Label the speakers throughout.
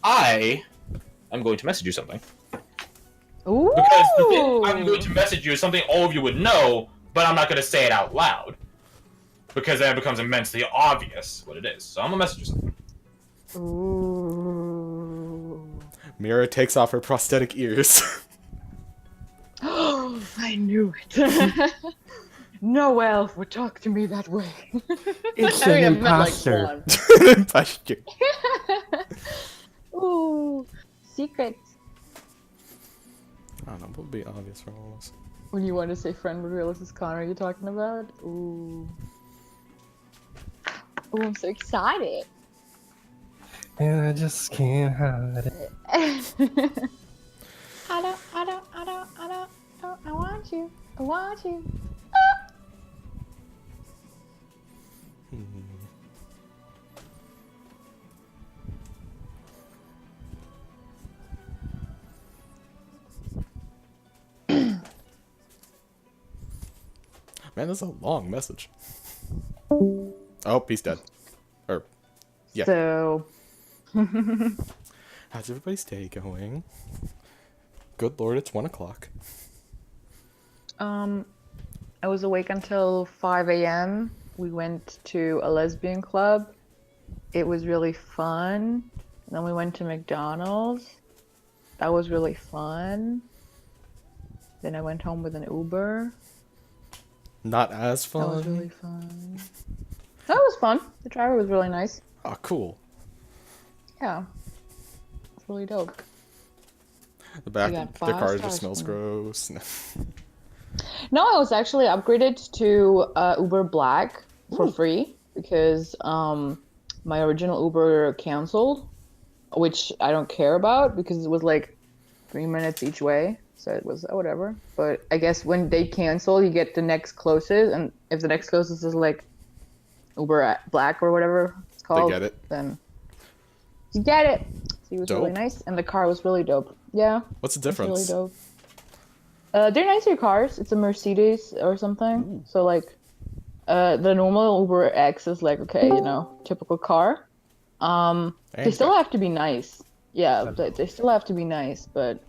Speaker 1: I am going to message you something.
Speaker 2: Ooh.
Speaker 1: Because the thing I'm going to message you is something all of you would know, but I'm not going to say it out loud. Because then it becomes immensely obvious what it is. So I'm going to message you something.
Speaker 2: Ooh.
Speaker 3: Mira takes off her prosthetic ears.
Speaker 2: Oh, I knew it. No elf would talk to me that way.
Speaker 4: It's
Speaker 2: I mean,
Speaker 4: an
Speaker 2: I've met, like,
Speaker 4: imposter.
Speaker 2: one.
Speaker 3: Imposter.
Speaker 2: Ooh, secret.
Speaker 3: I don't know, what would be obvious for all of us?
Speaker 2: When you want to say friend with realistic Connor, are you talking about? Ooh. Ooh, I'm so excited.
Speaker 4: And I just can't hide it.
Speaker 2: I want you. I want you.
Speaker 3: Man, this is a long message. Oh, he's dead. Or, yeah.
Speaker 2: So,
Speaker 3: How's everybody's day going? Good lord, it's 1 o'clock.
Speaker 2: I was awake until 5 a.m. We went to a lesbian club. It was really fun. Then we went to McDonald's. That was really fun. Then I went home with an Uber.
Speaker 3: Not as fun.
Speaker 2: That was really fun. That was fun. The driver was really nice.
Speaker 3: Oh, cool.
Speaker 2: Yeah. It's really dope.
Speaker 3: The back,
Speaker 2: We got
Speaker 3: the car
Speaker 2: 5
Speaker 3: just
Speaker 2: stars
Speaker 3: smells
Speaker 2: from
Speaker 3: gross.
Speaker 2: No, I was actually upgraded to Uber Black for free because my original Uber canceled, which I don't care about because it was like 3 minutes each way. So it was whatever. But I guess when they cancel, you get the next closest, and if the next closest is like Uber Black or whatever it's called,
Speaker 3: get it.
Speaker 2: then you get it. So it was really
Speaker 3: Dope.
Speaker 2: nice, and the car was really dope. Yeah.
Speaker 3: What's the
Speaker 2: It's really
Speaker 3: difference?
Speaker 2: dope. They're nicer cars. It's a Mercedes or something. So like, the normal Uber X is like, okay, typical car. They
Speaker 3: And
Speaker 2: still have to be nice. Yeah, they still have to be nice, but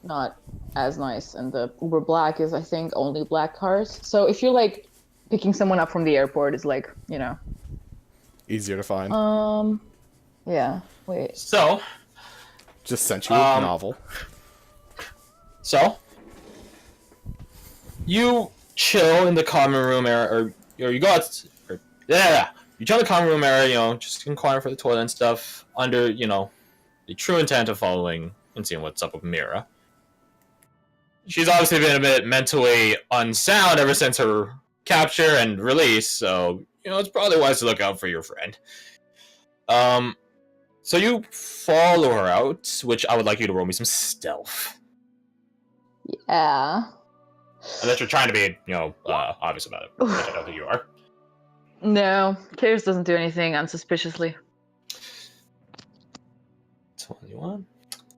Speaker 2: not as nice. And the Uber Black is, I think, only black cars. So if you're like picking someone up from the airport, it's like,
Speaker 3: easier to find.
Speaker 2: yeah. Wait.
Speaker 1: So,
Speaker 3: Just sent you a novel.
Speaker 1: So, you chill in the common room area, or you go out, you chill in the common room area, just inquiring for the toilet and stuff, under, the true intent of following and seeing what's up with Mira. She's obviously been a bit mentally unsound ever since her capture and release, so, it's probably wise to look out for your friend. So you follow her out, which I would like you to roll me some stealth.
Speaker 2: Yeah.
Speaker 1: Unless you're trying to be, obvious about it, which I don't think you are.
Speaker 2: No, Chaos doesn't do anything unsuspiciously.
Speaker 1: 21?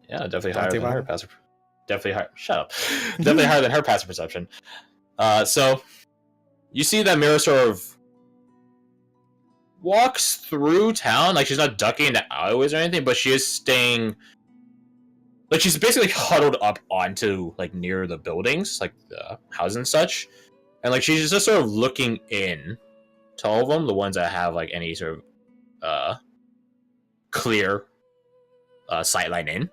Speaker 1: Yeah, definitely higher than
Speaker 3: 21.
Speaker 1: her passive. Definitely higher. Shut up. Definitely higher than her passive perception. So you see that Mira sort of walks through town, like she's not ducking into alleyways or anything, but she is staying. Like she's basically huddled up onto like near the buildings, like the houses and such, and like she's just sort of looking in to all of them, the ones that have like any sort of clear sightline in.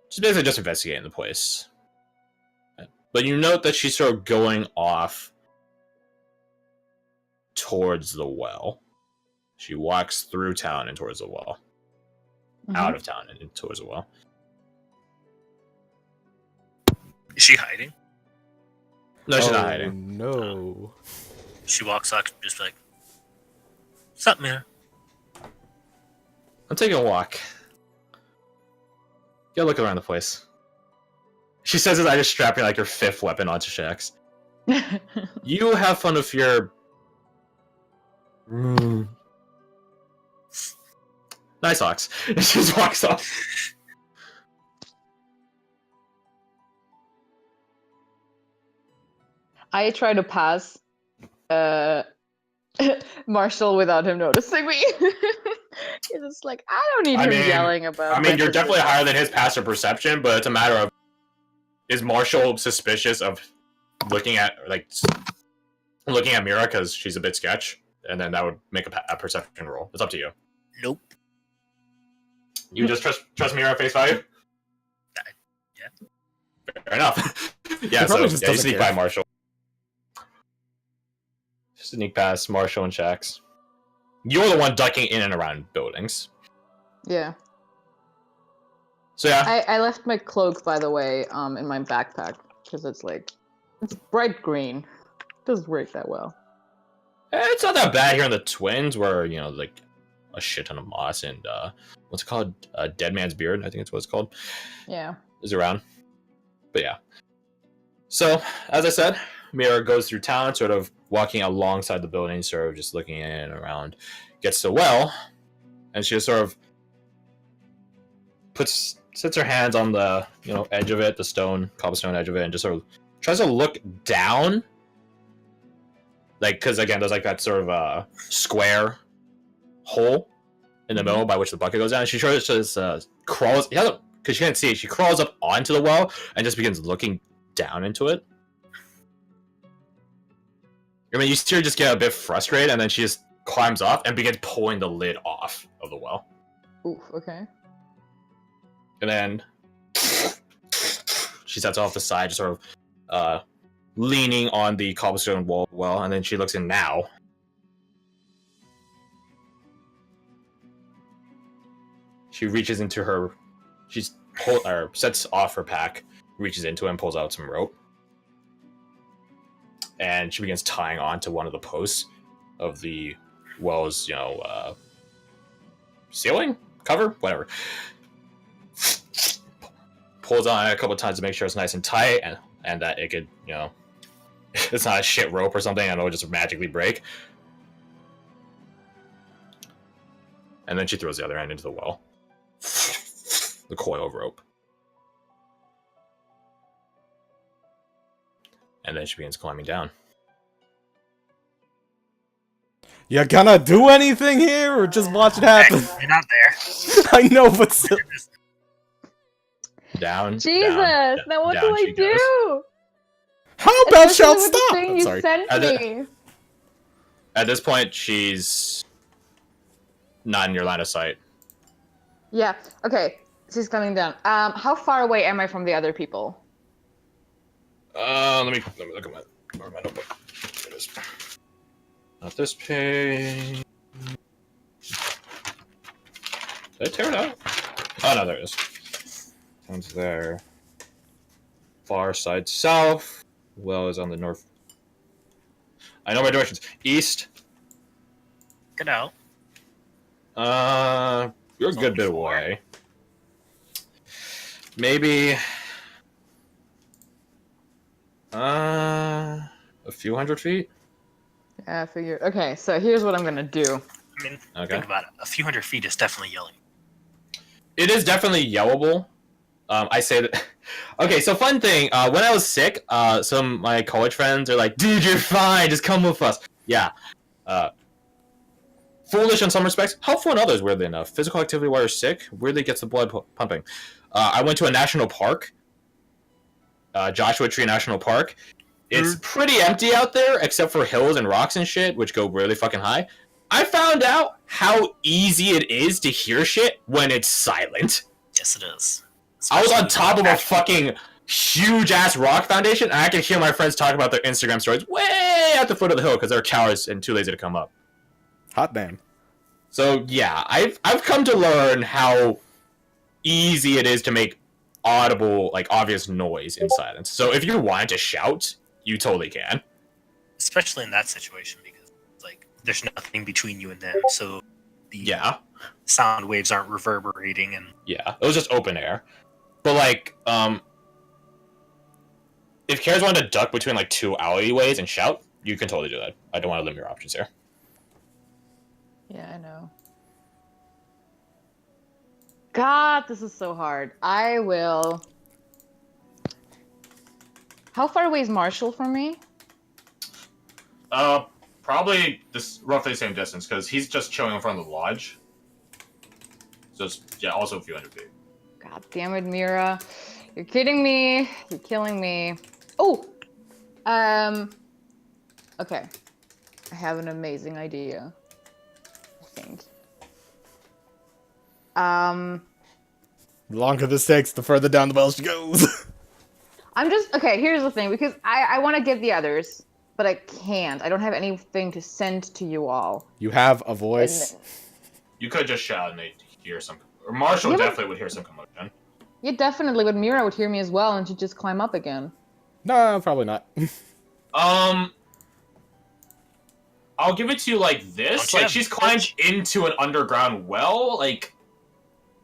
Speaker 1: She's basically just investigating the place. But you note that she's sort of going off towards the well. She walks through town and towards the well.
Speaker 2: Mhm.
Speaker 1: Out of town and towards the well.
Speaker 5: Is she hiding?
Speaker 1: No, she's not hiding.
Speaker 3: No.
Speaker 5: She walks out just like, what's up, man?
Speaker 1: I'm taking a walk. Go look around the place. She says as I just strap like your fifth weapon onto Shax. You have fun with your... Nice ox. And she just walks off.
Speaker 2: I try to pass Marshall without him noticing me. It's just like, I don't need
Speaker 1: I
Speaker 2: him
Speaker 1: mean-
Speaker 2: yelling about.
Speaker 1: I mean, you're definitely
Speaker 2: breakfast.
Speaker 1: higher than his passive perception, but it's a matter of, is Marshall suspicious of looking at Mira because she's a bit sketch, and then that would make a perception roll. It's up to you.
Speaker 5: Nope.
Speaker 1: You just trust Mira at face value.
Speaker 5: Yeah.
Speaker 1: Fair enough. Yeah,
Speaker 3: He
Speaker 1: so
Speaker 3: probably just
Speaker 1: you
Speaker 3: doesn't
Speaker 1: sneak
Speaker 3: care.
Speaker 1: by Marshall. Sneak past Marshall and Shax. You're the one ducking in and around buildings.
Speaker 2: Yeah.
Speaker 1: So yeah,
Speaker 2: I left my cloak, by the way, in my backpack because it's bright green. Doesn't work that well.
Speaker 1: it's not that bad here in the Twins, where like a shit ton of moss and what's it called? Dead Man's Beard, I think it's what it's called.
Speaker 2: Yeah.
Speaker 1: Is around. But yeah. So as I said, Mira goes through town, sort of walking alongside the building, sort of just looking in and around. Gets to the well, and she just sort of sits her hands on the edge of it, the cobblestone edge of it, and just sort of tries to look down, like, because again there's like that sort of square hole in the middle by which the bucket goes down, and she tries to just crawls, because she can't see it, she crawls up onto the well and just begins looking down into it. I mean, you see her just get a bit frustrated, and then she just climbs up and begins pulling the lid off of the well.
Speaker 2: Oof. Okay.
Speaker 1: And then she sets off the side, just sort of leaning on the cobblestone wall well, and then she looks in now. She reaches into her, sets off her pack, reaches into it and pulls out some rope. And she begins tying onto one of the posts of the well's, ceiling? Cover? Whatever. Pulls on it a couple of times to make sure it's nice and tight, and that it could, it's not a shit rope or something, and it'll just magically break. And then she throws the other end into the well. The coil of rope. And then she begins climbing down.
Speaker 3: You gonna do anything here, or just watch it happen?
Speaker 5: You're not there.
Speaker 3: I know, but still.
Speaker 1: Down.
Speaker 2: Jesus!
Speaker 1: down,
Speaker 2: Now what
Speaker 1: down
Speaker 2: do I
Speaker 1: she goes.
Speaker 2: do?
Speaker 3: How about
Speaker 2: Especially
Speaker 3: shout
Speaker 2: with the
Speaker 3: stop?
Speaker 2: thing
Speaker 3: I'm
Speaker 2: you
Speaker 3: sorry.
Speaker 2: sent
Speaker 1: I did-
Speaker 2: me.
Speaker 1: At this point, she's not in your line of sight.
Speaker 2: Yeah. Okay. She's coming down. How far away am I from the other people?
Speaker 1: Let me look at my notebook. Here it is. Not this page. Did I tear it out? Oh no, there it is. Sounds there. Far side south. Well is on the north. I know my directions. East.
Speaker 5: Get out.
Speaker 1: You're a
Speaker 5: It's
Speaker 1: good
Speaker 5: only
Speaker 1: bit
Speaker 5: 4.
Speaker 1: away. Maybe. A few hundred feet.
Speaker 2: Yeah, I figured. Okay, so here's what I'm gonna do.
Speaker 5: I mean,
Speaker 1: Okay.
Speaker 5: think about it. A few hundred feet is definitely yelling.
Speaker 1: It is definitely yellable. I say that. Okay, so fun thing. When I was sick, some of my college friends are like, "Dude, you're fine. Just come with us." Yeah. Foolish in some respects, helpful in others. Weirdly enough, physical activity while you're sick weirdly gets the blood pumping. I went to a national park, Joshua Tree National Park. It's pretty empty out there, except for hills and rocks and shit, which go really fucking high. I found out how easy it is to hear shit when it's silent.
Speaker 5: Yes, it is.
Speaker 1: I was on
Speaker 5: Especially
Speaker 1: top of
Speaker 5: with
Speaker 1: a
Speaker 5: that-
Speaker 1: fucking huge ass rock foundation, and I could hear my friends talk about their Instagram stories way at the foot of the hill because they're cowards and too lazy to come up.
Speaker 3: Hot damn.
Speaker 1: So yeah, I've come to learn how easy it is to make audible, like obvious noise in silence. So if you wanted to shout, you totally can.
Speaker 5: especially in that situation, because like there's nothing between you and them, so the
Speaker 1: Yeah,
Speaker 5: sound waves aren't reverberating, and
Speaker 1: yeah. It was just open air. But like, if Karis wanted to duck between like two alleyways and shout, you can totally do that. I don't want to limit your options here.
Speaker 2: Yeah, I know. God, this is so hard. I will. How far away is Marshall from me?
Speaker 1: Probably this roughly the same distance because he's just chilling in front of the lodge. Just yeah, also a few hundred feet.
Speaker 2: God damn it, Mira. You're kidding me. You're killing me. Oh! Okay. I have an amazing idea. I think.
Speaker 3: The longer this takes, the further down the well she goes.
Speaker 2: I'm just okay. Here's the thing, because I want to get the others, but I can't. I don't have anything to send to you all.
Speaker 3: You have a voice.
Speaker 2: And-
Speaker 1: You could just shout and they'd hear some. Or Marshall
Speaker 2: Yeah, but-
Speaker 1: definitely would hear some commotion.
Speaker 2: Yeah, definitely. But Mira would hear me as well, and she'd just climb up again.
Speaker 3: No, probably not.
Speaker 1: I'll give it to you like this.
Speaker 5: Don't you
Speaker 1: Like
Speaker 5: have
Speaker 1: she's
Speaker 5: message?
Speaker 1: climbed into an underground well. Like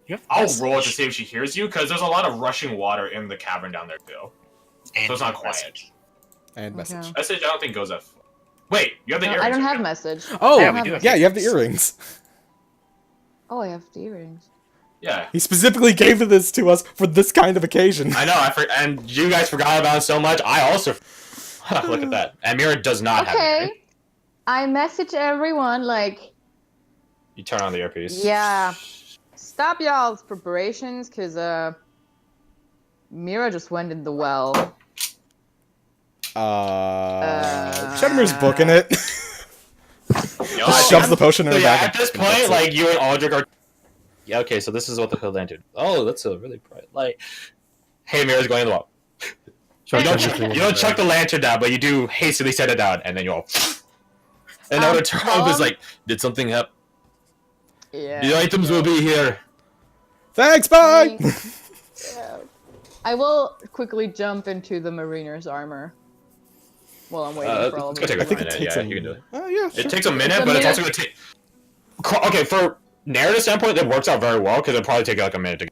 Speaker 5: You have
Speaker 1: I'll
Speaker 5: message.
Speaker 1: roll it to see if she hears you, because there's a lot of rushing water in the cavern down there too.
Speaker 5: And
Speaker 1: So it's not
Speaker 5: you have
Speaker 1: quiet.
Speaker 5: message.
Speaker 3: And message.
Speaker 2: Okay.
Speaker 1: Message I don't think goes up. Wait, you have the
Speaker 2: No,
Speaker 1: earrings.
Speaker 2: I don't have
Speaker 1: right?
Speaker 2: message.
Speaker 3: Oh,
Speaker 2: I
Speaker 5: Yeah,
Speaker 2: don't
Speaker 5: we
Speaker 2: have
Speaker 5: do have
Speaker 3: yeah, you have the earrings.
Speaker 2: Oh, I have the earrings.
Speaker 1: Yeah.
Speaker 3: He specifically gave this to us for this kind of occasion.
Speaker 1: I know, and you guys forgot about it so much. I also look at that. And Mira does not have
Speaker 2: Okay.
Speaker 1: it.
Speaker 2: I message everyone like,
Speaker 1: You turn on the earpiece.
Speaker 2: yeah, stop y'all's preparations, cause Mira just went in the well.
Speaker 3: Shadmir's booking it.
Speaker 1: You know,
Speaker 3: Just
Speaker 1: I-
Speaker 3: shoves the potion in
Speaker 1: So
Speaker 3: her
Speaker 1: yeah,
Speaker 3: bag.
Speaker 1: at this
Speaker 3: and puts
Speaker 1: point,
Speaker 3: it.
Speaker 1: like you and Aldrich are. Yeah, okay. So this is what the hill lantern. Oh, that's a really bright light. Hey, Mira's going in the wall. You don't, you don't chuck the lantern down, but you do hastily set it down, and then you all. And now the turn is like, did something happen?
Speaker 2: Yeah.
Speaker 1: The items will be here.
Speaker 3: Thanks, bye!
Speaker 2: Yeah. I will quickly jump into the mariner's armor while I'm waiting for all of
Speaker 1: It's gonna
Speaker 2: them.
Speaker 1: take a
Speaker 3: I think it
Speaker 1: minute.
Speaker 3: takes
Speaker 1: Yeah,
Speaker 3: a
Speaker 1: you can do it.
Speaker 3: Yeah, sure.
Speaker 1: It takes a minute,
Speaker 2: It's a
Speaker 1: but it's
Speaker 2: minute.
Speaker 1: also gonna take. Okay, for narrative standpoint, it works out very well because it'll probably take like a minute to.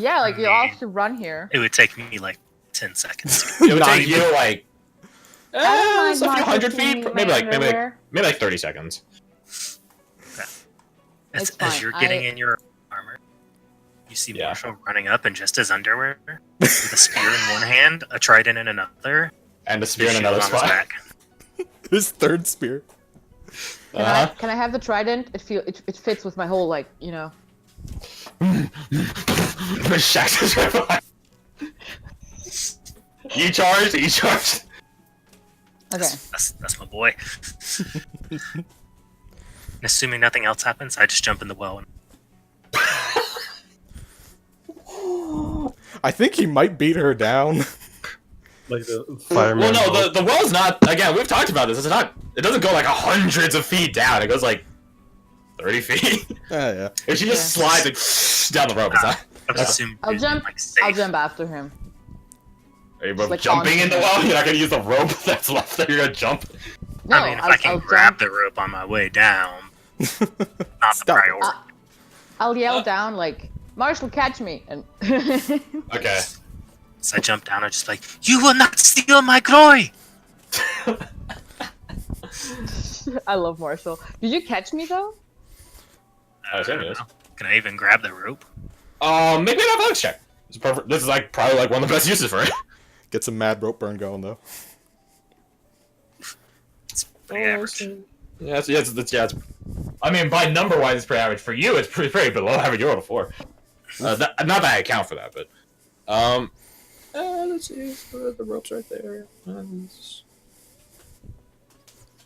Speaker 2: Yeah, like you all have to run here.
Speaker 5: It would take me like 10 seconds.
Speaker 1: It would
Speaker 3: Not
Speaker 1: take
Speaker 3: even.
Speaker 1: you like.
Speaker 2: I don't mind
Speaker 1: a few
Speaker 2: Martha
Speaker 1: hundred
Speaker 2: seeing
Speaker 1: feet,
Speaker 2: my
Speaker 1: maybe like
Speaker 2: underwear.
Speaker 1: 30 seconds.
Speaker 2: It's
Speaker 5: As
Speaker 2: fine.
Speaker 5: you're getting in your armor, you see
Speaker 1: Yeah.
Speaker 5: Marshall running up in just his underwear with a spear in one hand, a trident in another,
Speaker 1: And the spear
Speaker 5: and
Speaker 1: in
Speaker 5: a shield
Speaker 1: another
Speaker 5: on his
Speaker 1: spot.
Speaker 5: back.
Speaker 3: His third spear.
Speaker 2: Can I have the trident? It fits with my whole like, you know.
Speaker 1: Shax is right behind. You charged. You charged.
Speaker 2: Okay.
Speaker 5: That's my boy. And assuming nothing else happens, I just jump in the well. And
Speaker 3: I think he might beat her down.
Speaker 4: Like the fireman.
Speaker 1: Well, no, the well's not. Again, we've talked about this. It's not. It doesn't go like hundreds of feet down. It goes like 30 feet.
Speaker 3: Yeah.
Speaker 1: If she just
Speaker 2: Yeah.
Speaker 1: slides like, down the rope, it's not.
Speaker 5: I was assuming
Speaker 2: I'll
Speaker 5: you'd
Speaker 2: jump.
Speaker 5: Like, safe.
Speaker 2: I'll jump after him.
Speaker 1: Are you both
Speaker 2: like
Speaker 1: jumping
Speaker 2: on-
Speaker 1: in the well? You're not gonna use the rope that's left there. You're gonna jump.
Speaker 2: No,
Speaker 5: I mean, if I can grab the rope on my way down, not the
Speaker 3: Stop.
Speaker 5: priority.
Speaker 2: I'll yell down like, "Marshall, catch me!" And
Speaker 1: Okay.
Speaker 5: So I jump down and just like, you will not steal my glory!
Speaker 2: I love Marshall. Did you catch me though?
Speaker 1: I assume it is.
Speaker 5: Can I even grab the rope?
Speaker 1: Maybe an athletics check. It's perfect. This is like probably like one of the best uses for it.
Speaker 3: Get some mad rope burn going, though.
Speaker 5: It's pretty average.
Speaker 1: Yeah, it's I mean, by number wise, it's pretty average. For you, it's pretty below average. You rolled a 4. Not that I account for that, but let's see. The rope's right there.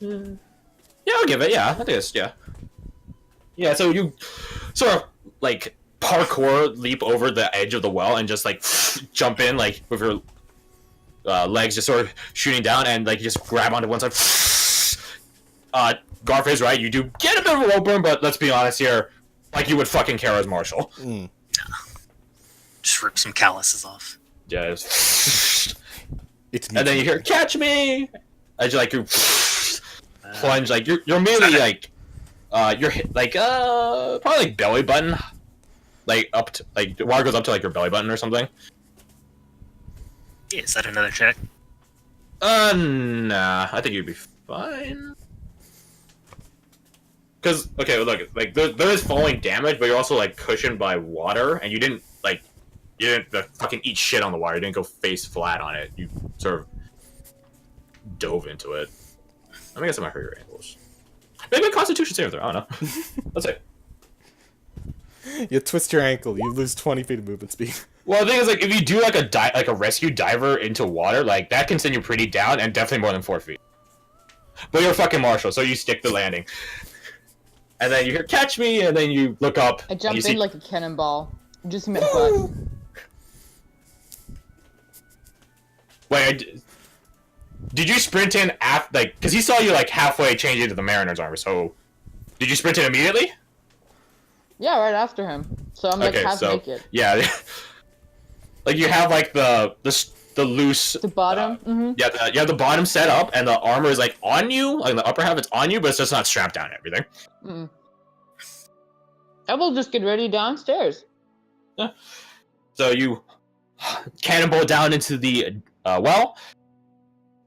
Speaker 1: Yeah, I'll give it. Yeah, I think it's yeah. So you sort of like parkour leap over the edge of the well and just like jump in like with your legs just sort of shooting down and like you just grab onto one side. Garth is right. You do get a bit of a rope burn, but let's be honest here, like you would fucking care as Marshall.
Speaker 5: Just rip some calluses off.
Speaker 1: Yeah.
Speaker 3: It's
Speaker 1: And then you hear "catch me," as you like you plunge like you're immediately like you're hit, like probably like belly button, like up to like the water goes up to like your belly button or something.
Speaker 5: Yeah, is that another check?
Speaker 1: Nah, I think you'd be fine. Cause okay, look, like there is falling damage, but you're also like cushioned by water, and you didn't fucking eat shit on the water. You didn't go face flat on it. You sort of dove into it. I guess it might hurt your ankles. Maybe a Constitution saving throw. I don't know. Let's see.
Speaker 3: You twist your ankle, you lose 20 feet of movement speed.
Speaker 1: Well, the thing is, like, if you do like a rescue diver into water, like that can send you pretty down and definitely more than 4 feet. But you're fucking Marshall, so you stick the landing. And then you hear "catch me," and then you look up.
Speaker 2: I jump
Speaker 1: and
Speaker 2: in like a cannonball. Just hit my butt.
Speaker 1: Wait, did you sprint in after, like, because he saw you like halfway change into the Mariner's armor? So, did you sprint in immediately?
Speaker 2: Yeah, right after him. So I'm like half naked.
Speaker 1: Yeah, like you have like the loose.
Speaker 2: The bottom.
Speaker 1: Yeah, you have the bottom set up, and the armor is like on you, like the upper half it's on you, but it's just not strapped down and everything.
Speaker 2: I will just get ready downstairs.
Speaker 1: Yeah. So you cannonball down into the well,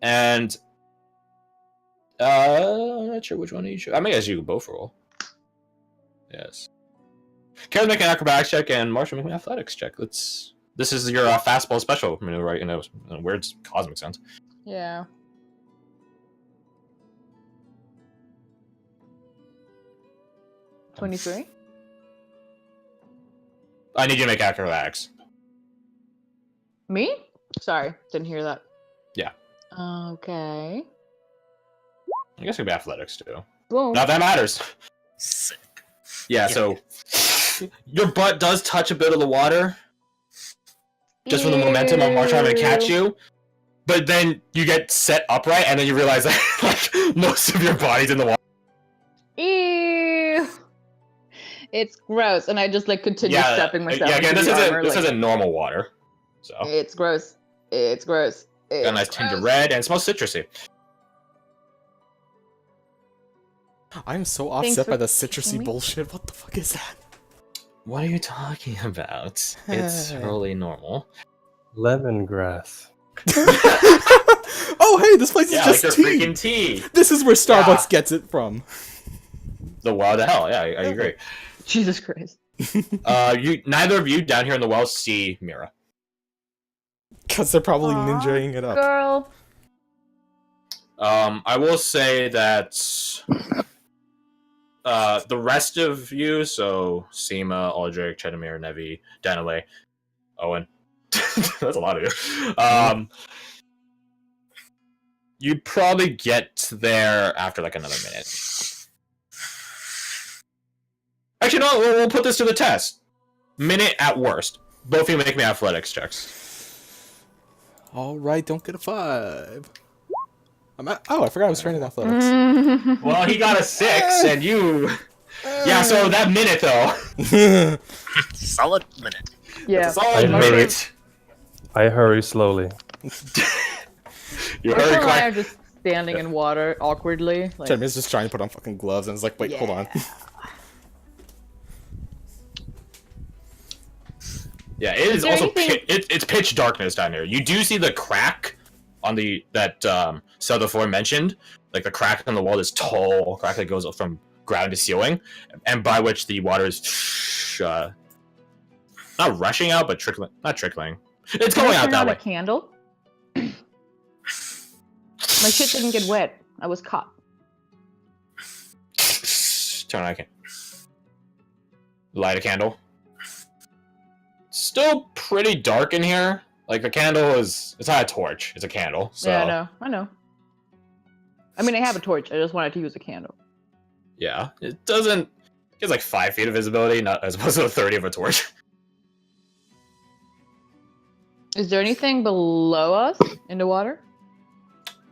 Speaker 1: and I'm not sure which one you should. I guess you can both roll. Yes. Kara's make an acrobatics check, and Marshall make an athletics check. This is your fastball special maneuver, right? In a weird cosmic sense.
Speaker 2: Yeah. $23.
Speaker 1: I need you to make acrobatics.
Speaker 2: Me? Sorry, didn't hear that.
Speaker 1: Yeah.
Speaker 2: Okay.
Speaker 1: I guess it could be athletics too.
Speaker 2: Boom.
Speaker 1: Not that matters.
Speaker 5: Sick.
Speaker 1: Yeah. So your butt does touch a bit of the water. Just from the momentum of Marshall having to catch you. But then you get set upright, and then you realize that like most of your body's in the water.
Speaker 2: Ew. It's gross, and I just like continue stepping myself.
Speaker 1: Yeah, again,
Speaker 2: into
Speaker 1: this isn't normal water. So
Speaker 2: it's gross. It's gross. It's
Speaker 1: got a nice tinge of red, and it smells citrusy.
Speaker 3: I'm so offset by the citrusy bullshit. What the fuck is that?
Speaker 1: What are you talking about? It's totally normal.
Speaker 4: Lemongrass.
Speaker 3: Oh, hey, this place is just
Speaker 1: like
Speaker 3: tea.
Speaker 1: freaking tea.
Speaker 3: This is where Starbucks gets it from.
Speaker 1: The well, the hell, yeah, I agree.
Speaker 2: Jesus Christ.
Speaker 1: Neither of you down here in the well see Mira.
Speaker 3: Because they're probably ninjaing it up.
Speaker 2: Girl.
Speaker 1: I will say that the rest of you, so Seema, Aldrich, Chedamir, Nevi, Danaway, Owen. That's a lot of you. You probably get there after like another minute. Actually, no, we'll put this to the test. Minute at worst. Both of you make me athletics checks.
Speaker 3: Alright, don't get a 5. I forgot I was training athletics.
Speaker 1: Well, he got a 6, and you... Yeah, so that minute, though.
Speaker 5: Solid minute.
Speaker 2: Yeah.
Speaker 1: That's a solid minute.
Speaker 4: I hurry slowly.
Speaker 1: You
Speaker 2: Marshall
Speaker 1: hurry
Speaker 2: and I
Speaker 1: quick.
Speaker 2: are just standing in water awkwardly. Like,
Speaker 3: Jeremy's just trying to put on fucking gloves, and it's like, wait, hold on.
Speaker 1: Yeah, it is
Speaker 2: there
Speaker 1: also
Speaker 2: anything-
Speaker 1: it's pitch darkness down here. You do see the crack on that Sutherford mentioned, like the crack on the wall, this tall crack that goes up from ground to ceiling, and by which the water is not rushing out, but trickling. Not trickling. It's
Speaker 2: Can I
Speaker 1: going out
Speaker 2: turn
Speaker 1: that
Speaker 2: on
Speaker 1: way.
Speaker 2: a candle? My shit didn't get wet. I was caught.
Speaker 1: Turn on a candle. Light a candle. Still pretty dark in here. Like the candle it's not a torch, it's a candle. So
Speaker 2: Yeah, I know. I mean, I have a torch. I just wanted to use a candle.
Speaker 1: yeah, it doesn't. It's like 5 feet of visibility, not as opposed to the 30 of a torch.
Speaker 2: Is there anything below us in the water?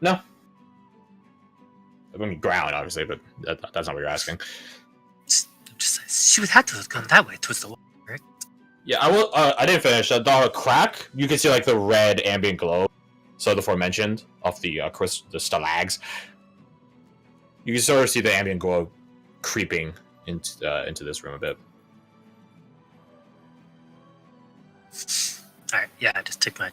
Speaker 1: No. I mean, ground, obviously, but that's not what you're asking.
Speaker 5: She would have to have gone that way towards the wall, right?
Speaker 1: Yeah, I will. I didn't finish. The crack, you can see like the red ambient glow. So the aforementioned of the the stalags. You can sort of see the ambient glow creeping into this room a bit.
Speaker 5: Alright, yeah, I just take my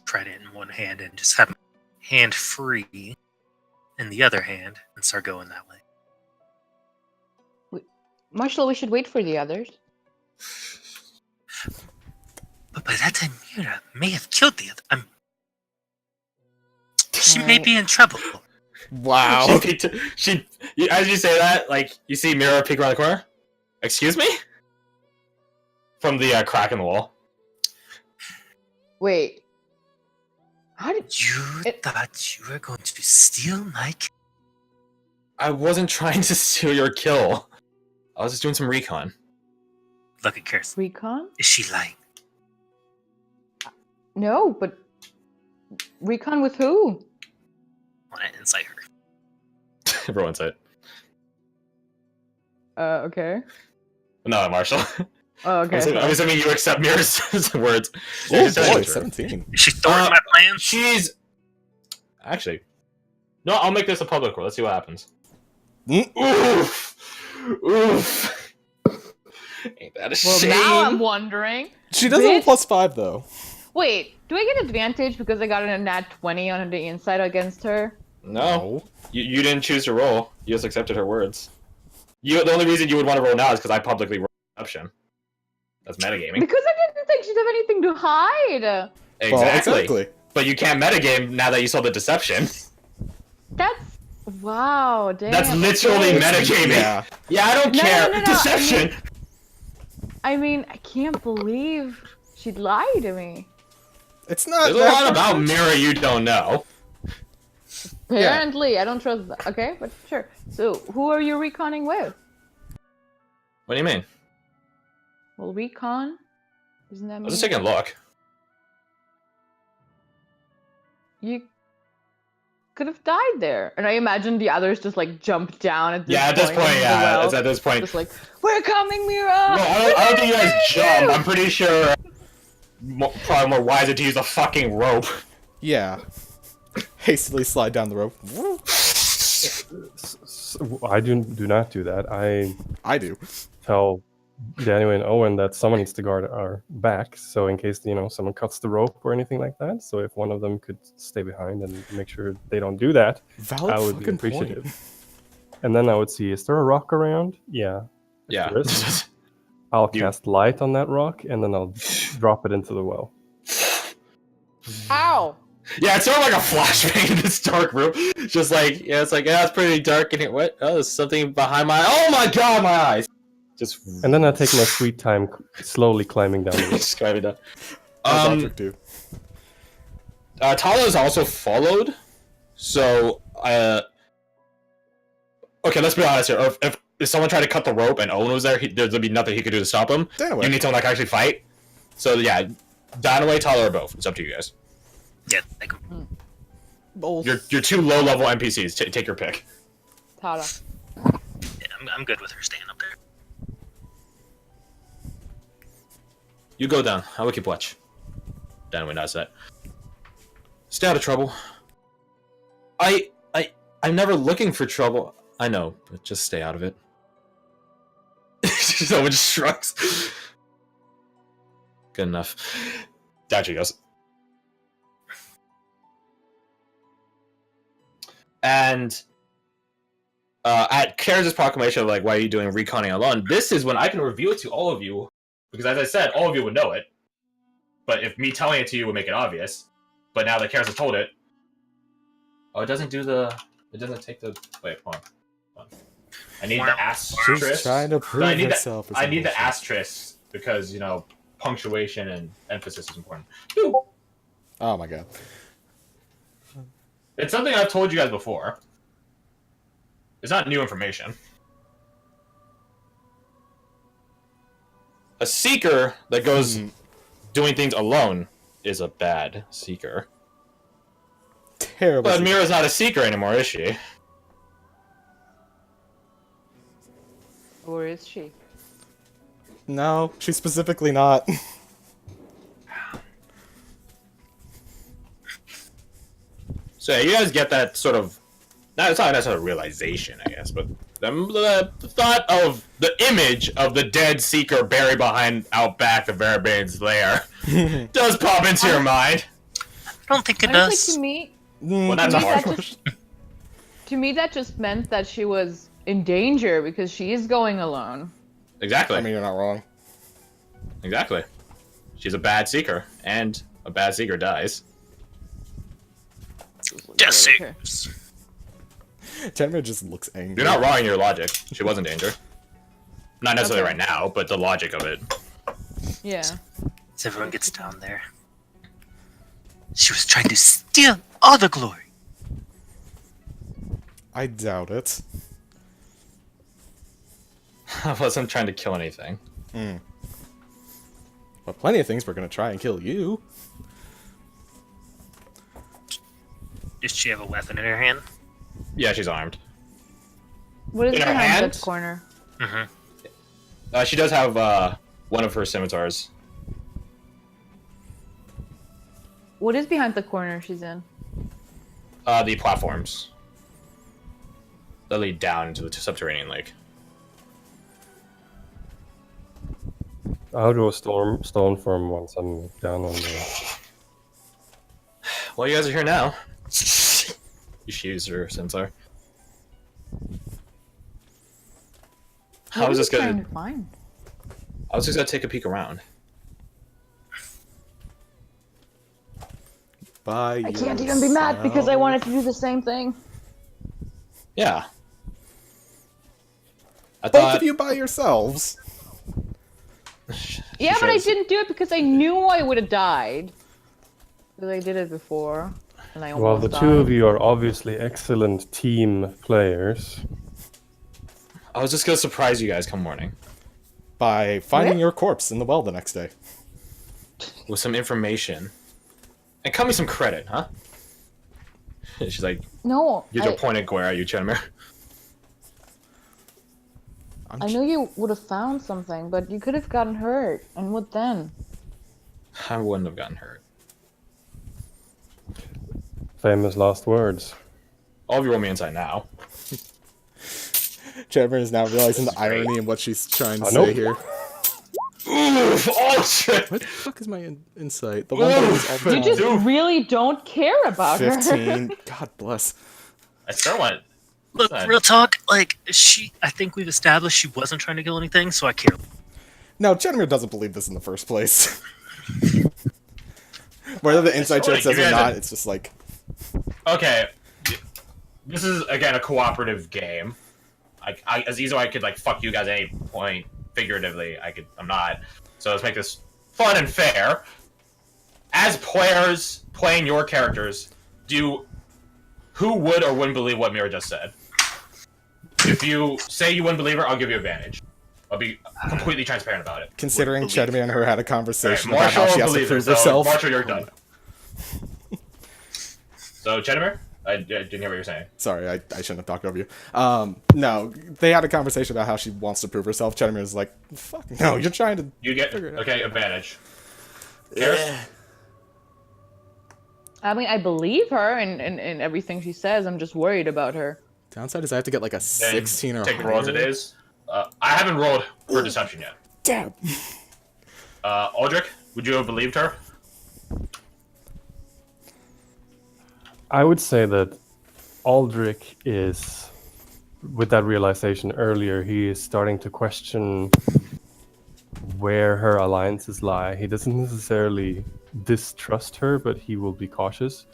Speaker 5: trident in one hand and just have my hand free in the other hand and start going that way.
Speaker 2: Marshall, we should wait for the others.
Speaker 5: But by that time, Mira may have killed the other. She may be in trouble.
Speaker 3: Wow.
Speaker 1: As you say that, like you see Mira peek around the corner. Excuse me? from the crack in the wall.
Speaker 2: Wait. How did
Speaker 5: You thought you were going to steal my kill?
Speaker 1: I wasn't trying to steal your kill. I was just doing some recon.
Speaker 5: Look at Kirsten.
Speaker 2: recon?
Speaker 5: Is she lying?
Speaker 2: No, but recon with who?
Speaker 5: I want to insight her.
Speaker 1: Everyone's it.
Speaker 2: Okay.
Speaker 1: No, Marshall.
Speaker 2: Oh, okay.
Speaker 1: I'm assuming you accept Mira's words.
Speaker 3: Oh
Speaker 1: She's telling
Speaker 3: boy,
Speaker 1: the truth.
Speaker 3: 17.
Speaker 5: Is she thwarting my plans?
Speaker 1: She's actually. No, I'll make this a public roll. Let's see what happens.
Speaker 3: Mm.
Speaker 1: Oof, oof. Ain't that a
Speaker 2: Well,
Speaker 1: shame?
Speaker 2: now I'm wondering.
Speaker 3: She does have a
Speaker 2: Bitch.
Speaker 3: +5 though.
Speaker 2: Wait, do I get advantage because I got a nat 20 on the inside against her?
Speaker 1: No, you didn't choose to roll. You just accepted her words. The only reason you would want to roll now is because I publicly rolled deception. That's metagaming.
Speaker 2: Because I didn't think she'd have anything to hide.
Speaker 1: Exactly.
Speaker 3: Well, exactly.
Speaker 1: But you can't metagame now that you saw the deception.
Speaker 2: That's wow, damn.
Speaker 1: That's literally
Speaker 2: okay.
Speaker 1: metagaming.
Speaker 3: Yeah.
Speaker 1: Yeah, I don't
Speaker 2: No,
Speaker 1: care.
Speaker 2: no, no,
Speaker 1: Deception.
Speaker 2: I mean, I can't believe she'd lie to me.
Speaker 3: It's not.
Speaker 1: There's a
Speaker 3: that
Speaker 1: lot about
Speaker 3: much.
Speaker 1: Mira you don't know.
Speaker 2: Apparently, I don't trust that. Okay, but sure. So, who are you reconning with?
Speaker 1: What do you mean?
Speaker 2: Well, recon? Isn't that
Speaker 1: I
Speaker 2: mean
Speaker 1: was just taking a look.
Speaker 2: you could have died there? And I imagine the others just like jumped down at this
Speaker 1: Yeah, at this point,
Speaker 2: into the
Speaker 1: yeah.
Speaker 2: well.
Speaker 1: It's at this point.
Speaker 2: Just like, we're coming, Mira!
Speaker 1: No, I don't think you guys
Speaker 2: We're
Speaker 1: jump. I'm pretty sure. Probably more wiser to use a fucking rope.
Speaker 3: Yeah. Hastily slide down the rope.
Speaker 4: I do not do that.
Speaker 3: I do.
Speaker 4: Tell Daniel and Owen that someone needs to guard our back, so in case someone cuts the rope or anything like that. So if one of them could stay behind and make sure they don't do that,
Speaker 3: Valid
Speaker 4: I would be
Speaker 3: fucking
Speaker 4: appreciative.
Speaker 3: point.
Speaker 4: And then I would see, is there a rock around? Yeah.
Speaker 1: Yeah.
Speaker 4: there is. I'll cast light on that rock, and then I'll drop it into the well.
Speaker 2: Ow!
Speaker 1: Yeah, it's sort of like a flashbang in this dark room. Just like, yeah, it's like, yeah, it's pretty dark in here. What? Oh, there's something behind my. Oh my god, my eyes! Just.
Speaker 4: And then I take my sweet time slowly climbing down the rope.
Speaker 1: just climbing down.
Speaker 3: That's Patrick too.
Speaker 1: Tala is also followed, so okay, let's be honest here. If someone tried to cut the rope and Owen was there, there'd be nothing he could do to stop him.
Speaker 3: Danaway.
Speaker 1: You need someone that can actually fight. So yeah, Danaway, Tala, or both. It's up to you guys.
Speaker 5: Yeah, like,
Speaker 3: Both.
Speaker 1: You're two low-level NPCs. Take your pick.
Speaker 2: Tara.
Speaker 5: yeah, I'm good with her staying up there.
Speaker 1: You go down. I will keep watch. Danaway knows that. Stay out of trouble. I'm never looking for trouble. I know, but just stay out of it. Someone just shrugs. Good enough. Down she goes. And at Kara's proclamation of like, why are you doing reconning alone? This is when I can reveal it to all of you, because as I said, all of you would know it. But if me telling it to you would make it obvious. But now that Kara has told it, oh, it doesn't do the. It doesn't take the. Wait, hold on. I need the asterisk.
Speaker 3: She's trying to prove
Speaker 1: I need
Speaker 3: herself.
Speaker 1: I need the asterisk because punctuation and emphasis is important.
Speaker 3: Oh my god.
Speaker 1: It's something I've told you guys before. It's not new information. A seeker that goes doing things alone is a bad seeker.
Speaker 3: Terrible.
Speaker 1: But Mira's not a seeker anymore, is she?
Speaker 2: Or is she?
Speaker 3: No, she's specifically not.
Speaker 1: So yeah, you guys get that sort of. It's not necessarily a realization, I guess, but the thought of the image of the dead seeker buried behind out back of Varabane's lair does pop into your mind.
Speaker 5: I don't think it
Speaker 2: Honestly,
Speaker 5: does.
Speaker 2: to me,
Speaker 1: Well, that's
Speaker 2: to
Speaker 1: a
Speaker 2: me,
Speaker 1: hard
Speaker 2: that
Speaker 1: question.
Speaker 2: to me, that just meant that she was in danger because she is going alone.
Speaker 1: Exactly.
Speaker 3: I mean, you're not wrong.
Speaker 1: Exactly. She's a bad seeker, and a bad seeker dies.
Speaker 5: Just
Speaker 2: Okay.
Speaker 5: seekers.
Speaker 3: Tenma just looks angry.
Speaker 1: You're not wrong in your logic. She was in danger. Not necessarily
Speaker 2: Okay.
Speaker 1: right now, but the logic of it.
Speaker 2: Yeah.
Speaker 5: As everyone gets down there. She was trying to steal all the glory.
Speaker 3: I doubt it.
Speaker 1: I wasn't trying to kill anything.
Speaker 3: But plenty of things were gonna try and kill you.
Speaker 5: Does she have a weapon in her hand?
Speaker 1: Yeah, she's armed.
Speaker 2: What is
Speaker 1: In her
Speaker 2: behind
Speaker 1: hand?
Speaker 2: that corner?
Speaker 5: Mm-hmm.
Speaker 1: She does have one of her scimitars.
Speaker 2: What is behind the corner she's in?
Speaker 1: The platforms that lead down into the subterranean lake.
Speaker 4: I'll do a stone form once I'm down on the.
Speaker 1: Well, you guys are here now. She used her scimitar.
Speaker 2: What are you trying to find?
Speaker 1: I was just gonna take a peek around.
Speaker 3: By
Speaker 2: I can't even be mad because I wanted to do the same thing.
Speaker 1: Yeah. I
Speaker 3: Both
Speaker 1: thought
Speaker 3: of you by yourselves.
Speaker 2: Yeah, but I
Speaker 1: shows.
Speaker 2: didn't do it because I knew I would have died. Because I did it before, and I almost
Speaker 4: Well, the
Speaker 2: died.
Speaker 4: two of you are obviously excellent team players.
Speaker 1: I was just gonna surprise you guys come morning
Speaker 3: By finding
Speaker 2: What?
Speaker 3: your corpse in the well the next day.
Speaker 1: with some information. And cut me some credit, huh? She's like,
Speaker 2: No,
Speaker 1: gives a pointed glare at you, Chenmere.
Speaker 2: I knew you would have found something, but you could have gotten hurt, and what then?
Speaker 1: I wouldn't have gotten hurt.
Speaker 4: Famous last words.
Speaker 1: All of you roll me inside now.
Speaker 3: Trevor is now realizing the
Speaker 1: This is great.
Speaker 3: irony in what she's trying to
Speaker 4: I
Speaker 3: say
Speaker 4: know.
Speaker 3: here.
Speaker 1: Oof! Oh shit!
Speaker 3: What the fuck is my insight? The one that is all the
Speaker 2: You
Speaker 3: time.
Speaker 2: just
Speaker 1: Dude.
Speaker 2: really don't care about her.
Speaker 3: 15. God bless.
Speaker 1: I still went.
Speaker 5: Look,
Speaker 1: Fine.
Speaker 5: real talk, like, I think we've established she wasn't trying to kill anything, so I care.
Speaker 3: No, Chenmere doesn't believe this in the first place. Whether the inside
Speaker 1: Sorry,
Speaker 3: check says
Speaker 1: you
Speaker 3: or
Speaker 1: guys
Speaker 3: not,
Speaker 1: are-
Speaker 3: it's just like,
Speaker 1: Okay. This is, again, a cooperative game. As easy as I could, like, fuck you guys at any point, figuratively, I'm not. So let's make this fun and fair. As players playing your characters, who would or wouldn't believe what Mira just said? If you say you wouldn't believe her, I'll give you advantage. I'll be completely transparent about it.
Speaker 3: considering
Speaker 5: believe
Speaker 3: Chenmere and her had a conversation
Speaker 1: Alright,
Speaker 3: about how she has to
Speaker 1: believes her,
Speaker 3: prove
Speaker 1: so
Speaker 3: herself.
Speaker 1: Marshall, you're done. So, Chenmere? I didn't hear what you're saying.
Speaker 3: Sorry, I shouldn't have talked over you. No, they had a conversation about how she wants to prove herself. Chenmere is like, fuck, no, you're trying to...
Speaker 1: You get...
Speaker 3: Figure it out.
Speaker 1: Okay, advantage. Karis?
Speaker 2: I mean, I believe her and everything she says. I'm just worried about her.
Speaker 3: Downside is I have to get like a
Speaker 1: Then
Speaker 3: 16 or
Speaker 1: take the roll as it
Speaker 3: higher.
Speaker 1: is. I haven't rolled for deception yet.
Speaker 3: Damn.
Speaker 1: Aldrich, would you have believed her?
Speaker 4: I would say that Aldrich is, with that realization earlier, he is starting to question where her alliances lie. He doesn't necessarily distrust her, but he will be cautious.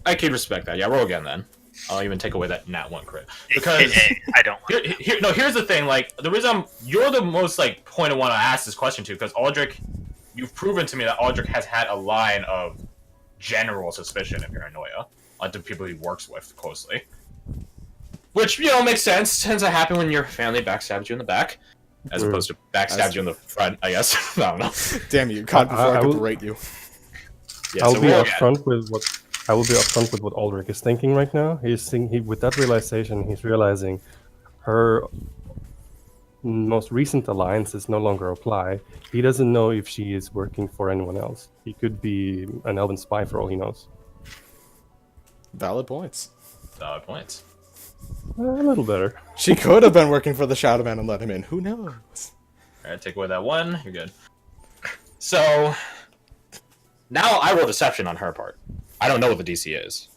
Speaker 1: I can respect that. Yeah, roll again then. I'll even take away that nat 1 crit. Because
Speaker 5: I don't want
Speaker 1: here's the thing. Like, the reason you're the most like point I want to ask this question to, because Aldrich, you've proven to me that Aldrich has had a line of general suspicion of paranoia onto people he works with closely. Which, makes sense. Tends to happen when your family backstabs you in the back, as opposed to backstabs you in the front, I guess. I don't know.
Speaker 3: Damn you, caught before I,
Speaker 4: I
Speaker 3: could
Speaker 4: will-
Speaker 3: berate you.
Speaker 1: Yeah,
Speaker 4: I'll
Speaker 1: so
Speaker 4: be
Speaker 1: roll again.
Speaker 4: upfront with what I will be upfront with what Aldrich is thinking right now. With that realization, he's realizing her most recent alliances no longer apply. He doesn't know if she is working for anyone else. He could be an elven spy for all he knows.
Speaker 3: Valid points.
Speaker 1: Solid points.
Speaker 4: A little better.
Speaker 3: She could have been working for the Shadow Man and let him in. Who knows?
Speaker 1: Alright, take away that 1. You're good. So, now I roll deception on her part. I don't know what the DC is.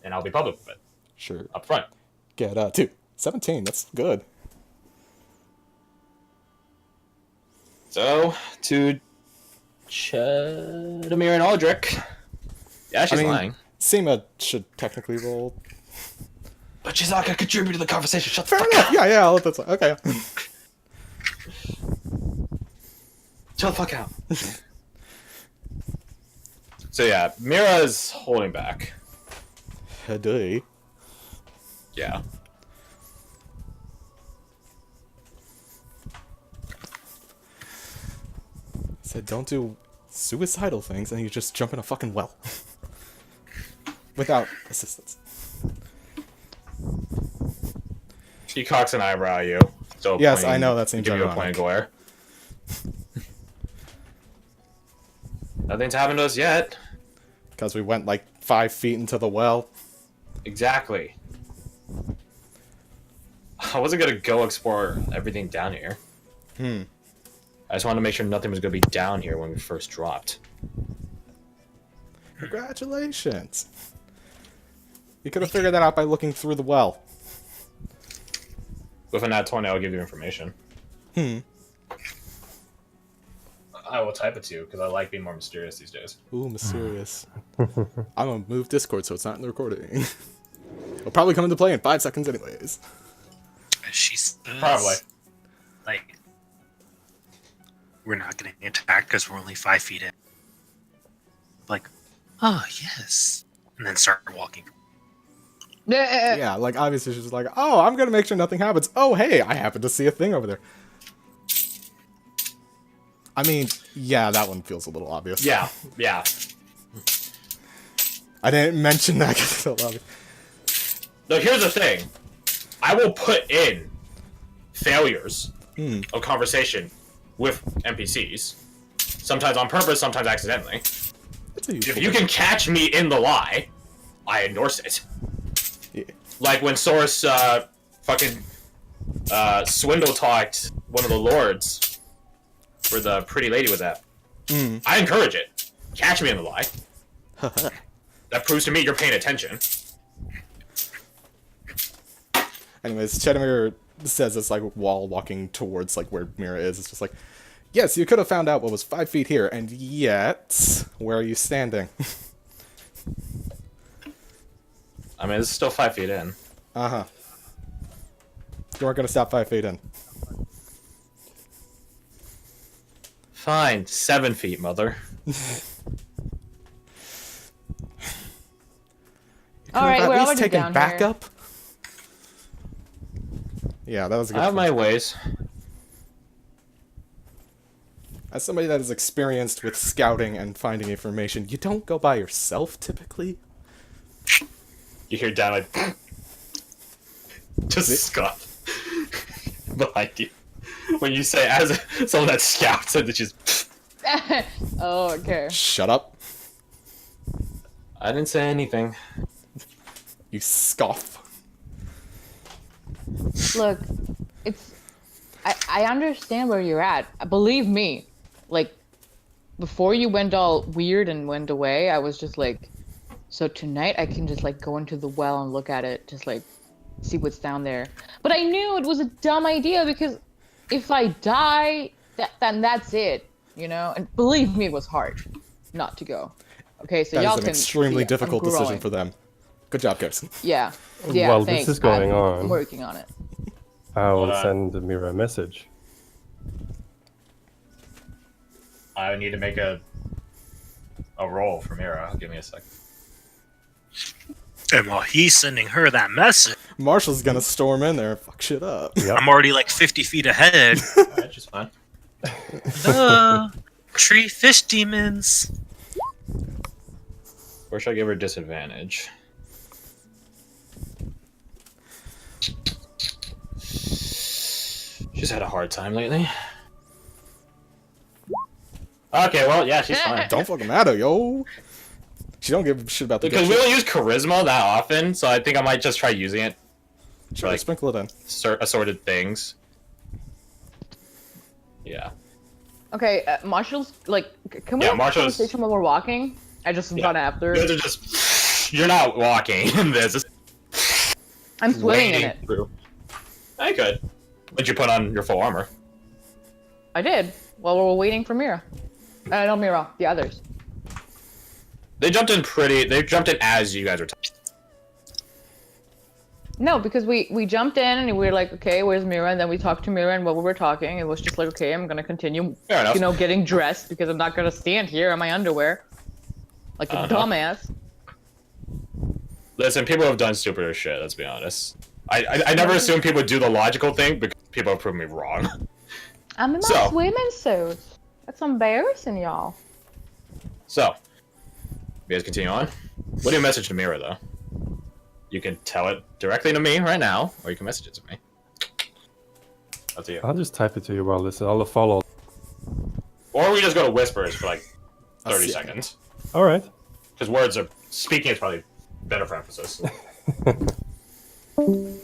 Speaker 1: And I'll be public with it,
Speaker 3: Sure.
Speaker 1: up front.
Speaker 3: Get 2. 17, that's good.
Speaker 1: So, to Chedamir and Aldrich. Yeah, she's
Speaker 3: I mean-
Speaker 1: lying.
Speaker 3: Seema should technically roll.
Speaker 1: But she's not gonna contribute to the conversation. Shut the
Speaker 3: Fair
Speaker 1: fuck
Speaker 3: enough.
Speaker 1: up.
Speaker 3: Yeah, I'll let that slide. Okay.
Speaker 1: Chill the fuck out. So yeah, Mira's holding back.
Speaker 3: Hey.
Speaker 1: Yeah.
Speaker 3: Said don't do suicidal things, and you just jump in a fucking well. Without assistance.
Speaker 1: She cocks an eyebrow at you. So
Speaker 3: Yes, I know, that seems
Speaker 1: give you a
Speaker 3: ironic.
Speaker 1: point of glare. Nothing's happened to us yet.
Speaker 3: Because we went like 5 feet into the well.
Speaker 1: Exactly. I wasn't gonna go explore everything down here. I just wanted to make sure nothing was gonna be down here when we first dropped.
Speaker 3: Congratulations. You could have figured that out by looking through the well.
Speaker 1: With a nat 20, I'll give you information. I will type it to you because I like being more mysterious these days.
Speaker 3: Ooh, mysterious. I'm gonna move Discord so it's not in the recording. It'll probably come into play in 5 seconds anyways.
Speaker 5: She says,
Speaker 1: Probably.
Speaker 5: like, we're not getting attacked because we're only 5 feet in. Like, oh, yes. And then start walking.
Speaker 3: Yeah, like obviously she's like, oh, I'm gonna make sure nothing happens. Oh, hey, I happen to see a thing over there. I mean, yeah, that one feels a little obvious.
Speaker 1: Yeah, yeah.
Speaker 3: I didn't mention that because it felt obvious.
Speaker 1: Look, here's the thing. I will put in failures of conversation with NPCs. Sometimes on purpose, sometimes accidentally.
Speaker 3: That's a useful
Speaker 1: If you can catch me in the lie, I endorse it.
Speaker 3: Yeah.
Speaker 1: Like when Soros fucking swindle talked one of the lords where the pretty lady was at. I encourage it. Catch me in the lie. That proves to me you're paying attention.
Speaker 3: Anyways, Chedamir says it's like wall walking towards like where Mira is. It's just like, yes, you could have found out what was 5 feet here, and yet, where are you standing?
Speaker 1: I mean, this is still 5 feet in.
Speaker 3: Uh-huh. You weren't gonna stop 5 feet in.
Speaker 1: Fine, 7 feet, mother.
Speaker 2: All right,
Speaker 3: At
Speaker 2: we're
Speaker 3: least
Speaker 2: already
Speaker 3: taken
Speaker 2: down
Speaker 3: backup. Yeah, that was a good.
Speaker 1: I have my ways.
Speaker 3: As somebody that is experienced with scouting and finding information, you don't go by yourself typically.
Speaker 1: You hear down like just scuff behind you. When you say as someone that scouts and just
Speaker 2: Oh, okay.
Speaker 3: Shut up.
Speaker 1: I didn't say anything.
Speaker 3: You scoff.
Speaker 2: Look, it's. I understand where you're at. Believe me, like, before you went all weird and went away, I was just like, so tonight I can just like go into the well and look at it, just like see what's down there. But I knew it was a dumb idea because if I die, then that's it, you know. And believe me, it was hard not to go. Okay, so
Speaker 3: That
Speaker 2: y'all
Speaker 3: is an
Speaker 2: can
Speaker 3: extremely
Speaker 2: see I'm
Speaker 3: difficult decision
Speaker 2: growing.
Speaker 3: for them. Good job, guys.
Speaker 2: Yeah. Yeah.
Speaker 4: While
Speaker 2: thanks.
Speaker 4: this is going
Speaker 2: I'm
Speaker 4: on,
Speaker 2: working on it.
Speaker 4: I will
Speaker 1: Hold on.
Speaker 4: send Mira a message.
Speaker 1: I need to make a roll for Mira. Give me a sec.
Speaker 5: And while he's sending her that message,
Speaker 3: Marshall's gonna storm in there and fuck shit up.
Speaker 4: Yep.
Speaker 5: I'm already like 50 feet ahead.
Speaker 1: Alright, just fine.
Speaker 5: Tree fish demons.
Speaker 1: Where should I give her disadvantage? She's had a hard time lately. Okay, well, yeah, she's fine.
Speaker 3: Don't fucking matter, yo. She don't give a shit about the
Speaker 1: Because
Speaker 3: good
Speaker 1: we
Speaker 3: shit.
Speaker 1: don't use charisma that often, so I think I might just try using it
Speaker 3: Sure,
Speaker 1: like-
Speaker 3: sprinkle it in.
Speaker 1: assorted things. Yeah.
Speaker 2: Okay, Marshall's like, can we
Speaker 1: Yeah,
Speaker 2: have a
Speaker 1: Marshall's-
Speaker 2: conversation while we're walking? I just thought after.
Speaker 1: You guys are just... You're not walking in this. It's
Speaker 2: I'm swimming in
Speaker 1: wading
Speaker 2: it.
Speaker 1: through. I could. But you put on your full armor.
Speaker 2: I did. While we were waiting for Mira. No, Mira. The others.
Speaker 1: They jumped in as you guys were talking.
Speaker 2: No, because we jumped in and we were like, okay, where's Mira? And then we talked to Mira, and while we were talking, it was just like, okay, I'm gonna continue,
Speaker 1: Fair enough.
Speaker 2: getting dressed because I'm not gonna stand here in my underwear like a dumbass.
Speaker 1: Listen, people have done stupider shit. Let's be honest. I never assume people would do the logical thing because people have proven me wrong.
Speaker 2: I'm in my swimming suit. That's embarrassing, y'all.
Speaker 1: So, you guys continue on. What do you message to Mira though? You can tell it directly to me right now, or you can message it to me. Up to you.
Speaker 4: I'll just type it to you while this. I'll follow.
Speaker 1: Or we just go to whispers for like 30
Speaker 3: see.
Speaker 1: seconds.
Speaker 4: All right.
Speaker 1: Because words are speaking is probably better for emphasis.
Speaker 3: On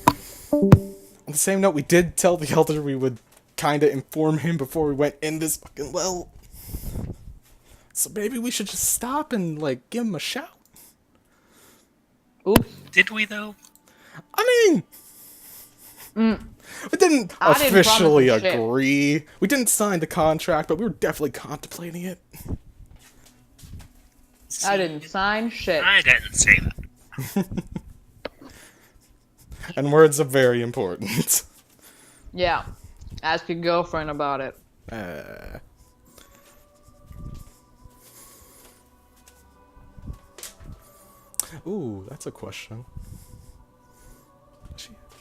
Speaker 3: the same note, we did tell the Elder we would kind of inform him before we went in this fucking well. So maybe we should just stop and, like, give him a shout.
Speaker 2: Oops.
Speaker 5: Did we though?
Speaker 3: I mean, we didn't
Speaker 2: I didn't
Speaker 3: officially
Speaker 2: promise him shit.
Speaker 3: agree. We didn't sign the contract, but we were definitely contemplating it.
Speaker 2: I didn't sign shit.
Speaker 5: I didn't say that.
Speaker 3: And words are very important.
Speaker 2: Yeah. Ask your girlfriend about it.
Speaker 3: Ooh, that's a question.